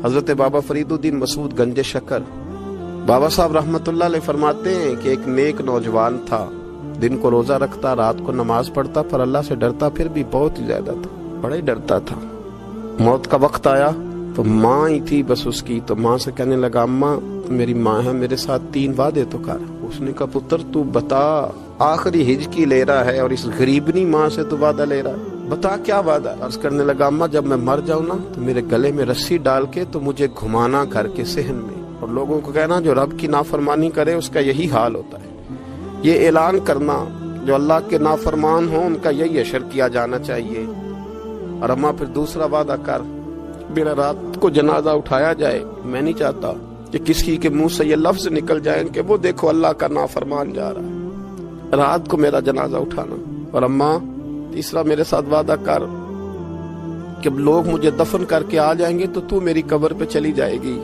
حضرت بابا فرید الدین مسعود گنج شکر بابا صاحب رحمتullah علیہ فرماتے ہیں کہ ایک نیک نوجوان تھا، دن کو روزہ رکھتا، رات کو نماز پڑھتا، پر اللہ سے ڈرتا پھر بھی بہت ہی زیادہ تھا، بڑا ہی ڈرتا تھا۔ موت کا وقت آیا تو ماں ہی تھی بس اس کی، تو ماں سے کہنے لگا اماں میری ماں ہے، میرے ساتھ 3 وعدے تو کر۔ اس نے کہا پتر تو بتا، آخری ہج کی لے رہا ہے اور اس غریبنی ماں سے تو وعدہ لے رہا ہے، بتا کیا وعدہ۔ عرض کرنے لگا اماں جب میں مر جاؤں نا تو میرے گلے میں رسی ڈال کے تو مجھے گھمانا گھر کے صحن میں، اور لوگوں کو کہنا جو رب کی نافرمانی کرے اس کا یہی حال ہوتا ہے۔ یہ اعلان کرنا جو اللہ کے نافرمان ہوں ان کا یہی اشر کیا جانا چاہیے۔ اور اماں پھر دوسرا وعدہ کر، میرا رات کو جنازہ اٹھایا جائے، میں نہیں چاہتا کہ کسی کے منہ سے یہ لفظ نکل جائیں کہ وہ دیکھو اللہ کا نافرمان جا رہا ہے، رات کو میرا جنازہ اٹھانا۔ اور اماں تیسرا میرے ساتھ وعدہ کر کہ لوگ مجھے دفن کر کے آ جائیں گے تو میری قبر پہ چلی جائے گی۔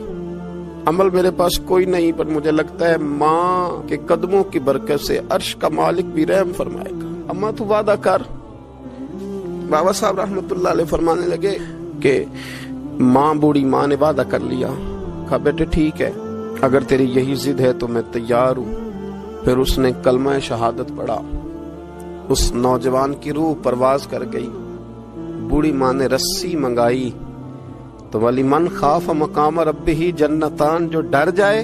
عمل میرے پاس کوئی نہیں، پر مجھے لگتا ہے ماں کے قدموں کی برکت سے عرش کا مالک بھی رحم فرمائے گا، اماں تو وعدہ کر۔ بابا صاحب رحمتullah علیہ فرمانے لگے کہ ماں بوڑھی ماں نے وعدہ کر لیا۔ کہا بیٹے ٹھیک ہے، اگر تیری یہی ضد ہے تو میں تیار ہوں۔ پھر اس نے کلمہ شہادت پڑھا، اس نوجوان کی روح پرواز کر گئی۔ بوڑھی ماں نے رسی منگائی تو ولی من خاف مقام ربہ جنتان، جو ڈر جائے،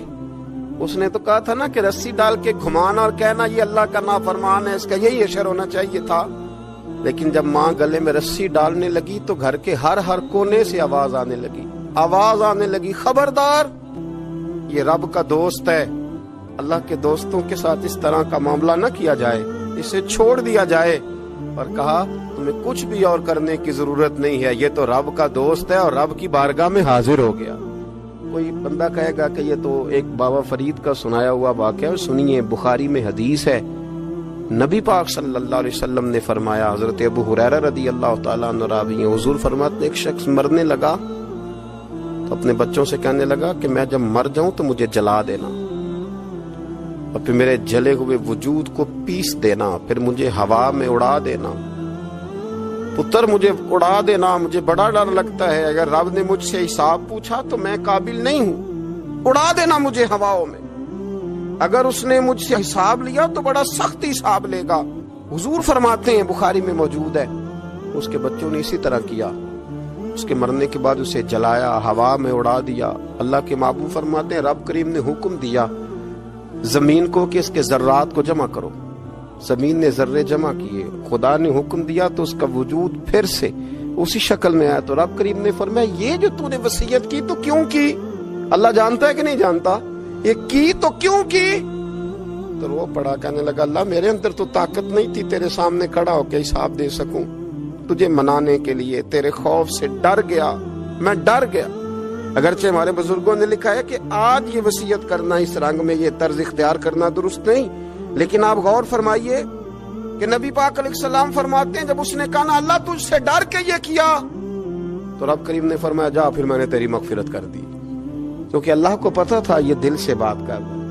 اس نے تو کہا تھا نا کہ رسی ڈال کے گھمانا اور کہنا یہ اللہ کا نافرمان ہے، اس کا یہی اشر ہونا چاہیے تھا۔ لیکن جب ماں گلے میں رسی ڈالنے لگی تو گھر کے ہر کونے سے آواز آنے لگی خبردار یہ رب کا دوست ہے، اللہ کے دوستوں کے ساتھ اس طرح کا معاملہ نہ کیا جائے، اسے چھوڑ دیا جائے۔ اور کہا تمہیں کچھ بھی اور کرنے کی ضرورت نہیں ہے، یہ تو رب کا دوست ہے اور رب کی بارگاہ میں حاضر ہو گیا۔ کوئی بندہ کہے گا کہ یہ تو ایک بابا فرید کا سنایا ہوا واقعہ ہے، سنیے بخاری میں حدیث ہے، نبی پاک صلی اللہ علیہ وسلم نے فرمایا، حضرت ابو ہریرہ رضی اللہ تعالیٰ عنہ راوی ہیں، حضور فرماتے ایک شخص مرنے لگا تو اپنے بچوں سے کہنے لگا کہ میں جب مر جاؤں تو مجھے جلا دینا، اور پھر میرے جلے ہوئے وجود کو پیس دینا، پھر مجھے ہوا میں اڑا دینا۔ پتر مجھے اڑا دینا، مجھے بڑا ڈر لگتا ہے، اگر رب نے مجھ سے حساب پوچھا تو میں قابل نہیں ہوں، اڑا دینا مجھے ہواؤں میں، اگر اس نے مجھ سے حساب لیا تو بڑا سخت حساب لے گا۔ حضور فرماتے ہیں بخاری میں موجود ہے، اس کے بچوں نے اسی طرح کیا، اس کے مرنے کے بعد اسے جلایا، ہوا میں اڑا دیا۔ اللہ کے محبوب فرماتے ہیں رب کریم نے حکم دیا زمین کو کہ اس کے ذرات کو جمع کرو، زمین نے ذرے جمع کیے، خدا نے حکم دیا تو اس کا وجود پھر سے اسی شکل میں آیا۔ تو رب کریم نے فرمایا یہ جو تو نے وصیت کی تو کیوں کی؟ اللہ جانتا ہے کہ نہیں جانتا؟ یہ کی تو کیوں کی؟ تو وہ پڑا کہنے لگا اللہ میرے اندر تو طاقت نہیں تھی تیرے سامنے کھڑا ہو کے حساب دے سکوں، تجھے منانے کے لیے تیرے خوف سے ڈر گیا، میں ڈر گیا۔ اگرچہ ہمارے بزرگوں نے لکھا ہے کہ آج یہ وصیت کرنا، اس رنگ میں یہ طرز اختیار کرنا درست نہیں، لیکن آپ غور فرمائیے کہ نبی پاک علیہ السلام فرماتے ہیں جب اس نے کہا نا اللہ تجھ سے ڈر کے یہ کیا، تو رب کریم نے فرمایا جا پھر میں نے تیری مغفرت کر دی، کیونکہ اللہ کو پتا تھا یہ دل سے بات کر رہا ہے۔